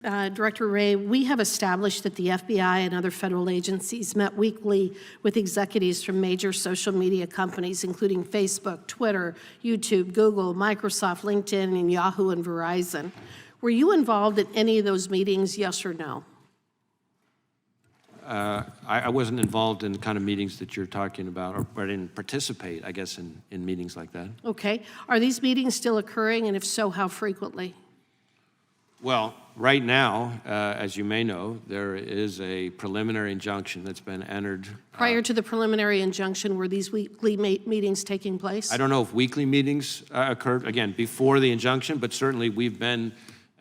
Director Wray, we have established that the FBI and other federal agencies met weekly with executives from major social media companies, including Facebook, Twitter, YouTube, Google, Microsoft, LinkedIn, and Yahoo and Verizon. Were you involved in any of those meetings, yes or no? I wasn't involved in the kind of meetings that you're talking about, or I didn't participate, I guess, in meetings like that. Okay. Are these meetings still occurring, and if so, how frequently? Well, right now, as you may know, there is a preliminary injunction that's been entered. Prior to the preliminary injunction, were these weekly meetings taking place? I don't know if weekly meetings occurred, again, before the injunction, but certainly we've been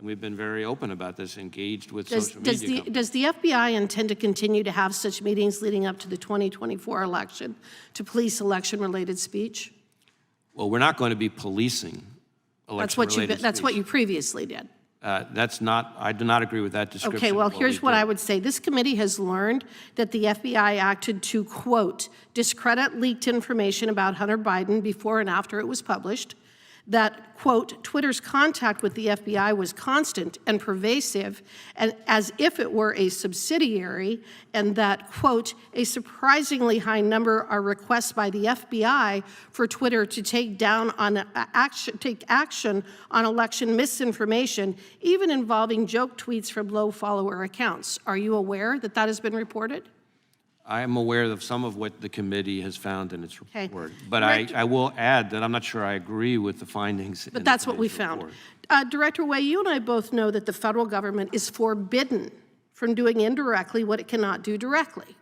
very open about this, engaged with social media companies. Does the FBI intend to continue to have such meetings leading up to the 2024 election to police election-related speech? Well, we're not going to be policing election-related speech. That's what you previously did. I do not agree with that description. Okay, well, here's what I would say. This committee has learned that the FBI acted to, quote, discredit leaked information about Hunter Biden before and after it was published, that, quote, Twitter's contact with the FBI was constant and pervasive, and as if it were a subsidiary, and that, quote, a surprisingly high number are requests by the FBI for Twitter to take action on election misinformation, even involving joke tweets from low follower accounts. Are you aware that that has been reported? I am aware of some of what the committee has found in its report, okay. But I will add that I'm not sure I agree with the findings. But that's what we found. Director Wray, you and I both know that the federal government is forbidden from doing indirectly what it cannot do directly.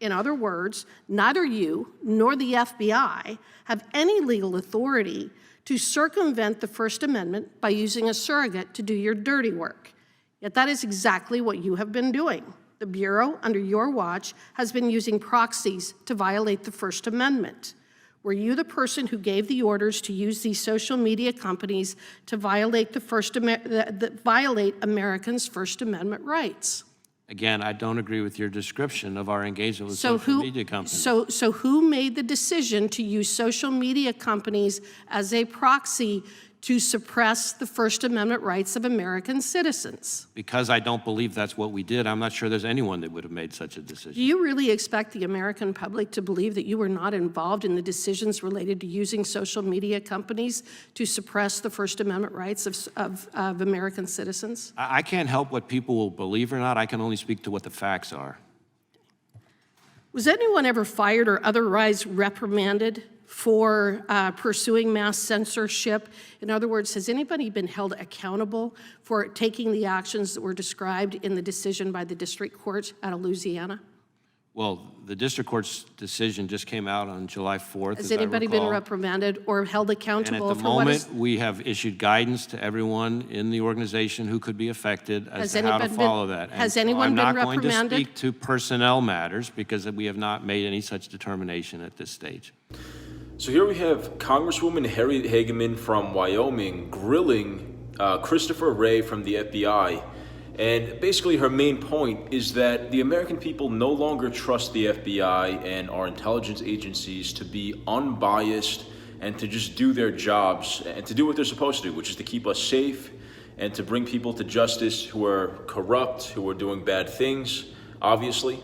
In other words, neither you nor the FBI have any legal authority to circumvent the First Amendment by using a surrogate to do your dirty work. Yet that is exactly what you have been doing. The Bureau, under your watch, has been using proxies to violate the First Amendment. Were you the person who gave the orders to use these social media companies to violate violate Americans' First Amendment rights? Again, I don't agree with your description of our engagement with social media companies. So who made the decision to use social media companies as a proxy to suppress the First Amendment rights of American citizens? Because I don't believe that's what we did. I'm not sure there's anyone that would have made such a decision. Do you really expect the American public to believe that you were not involved in the decisions related to using social media companies to suppress the First Amendment rights of American citizens? I can't help what people will believe or not. I can only speak to what the facts are. Was anyone ever fired or otherwise reprimanded for pursuing mass censorship? In other words, has anybody been held accountable for taking the actions that were described in the decision by the district court out of Louisiana? Well, the district court's decision just came out on July 4th. Has anybody been reprimanded or held accountable? And at the moment, we have issued guidance to everyone in the organization who could be affected as to how to follow that. Has anyone been reprimanded? I'm not going to speak to personnel matters because we have not made any such determination at this stage. So here we have Congresswoman Harriet Hageman from Wyoming grilling Christopher Wray from the FBI. And basically her main point is that the American people no longer trust the FBI and our intelligence agencies to be unbiased and to just do their jobs and to do what they're supposed to do, which is to keep us safe and to bring people to justice who are corrupt, who are doing bad things, obviously.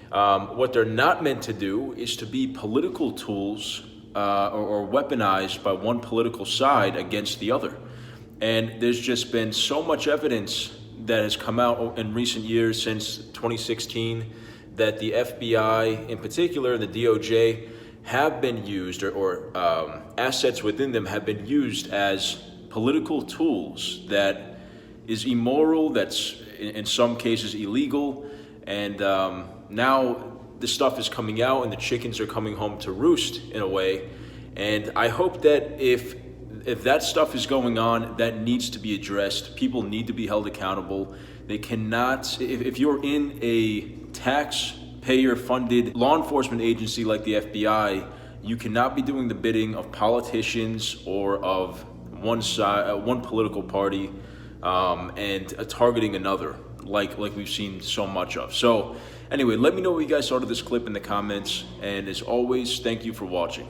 What they're not meant to do is to be political tools or weaponized by one political side against the other. And there's just been so much evidence that has come out in recent years since 2016 that the FBI in particular, the DOJ, have been used or assets within them have been used as political tools that is immoral, that's in some cases illegal, and now the stuff is coming out and the chickens are coming home to roost in a way. And I hope that if that stuff is going on, that needs to be addressed. People need to be held accountable. They cannot, if you're in a taxpayer-funded law enforcement agency like the FBI, you cannot be doing the bidding of politicians or of one side, one political party, and targeting another, like we've seen so much of. So anyway, let me know what you guys thought of this clip in the comments. And as always, thank you for watching.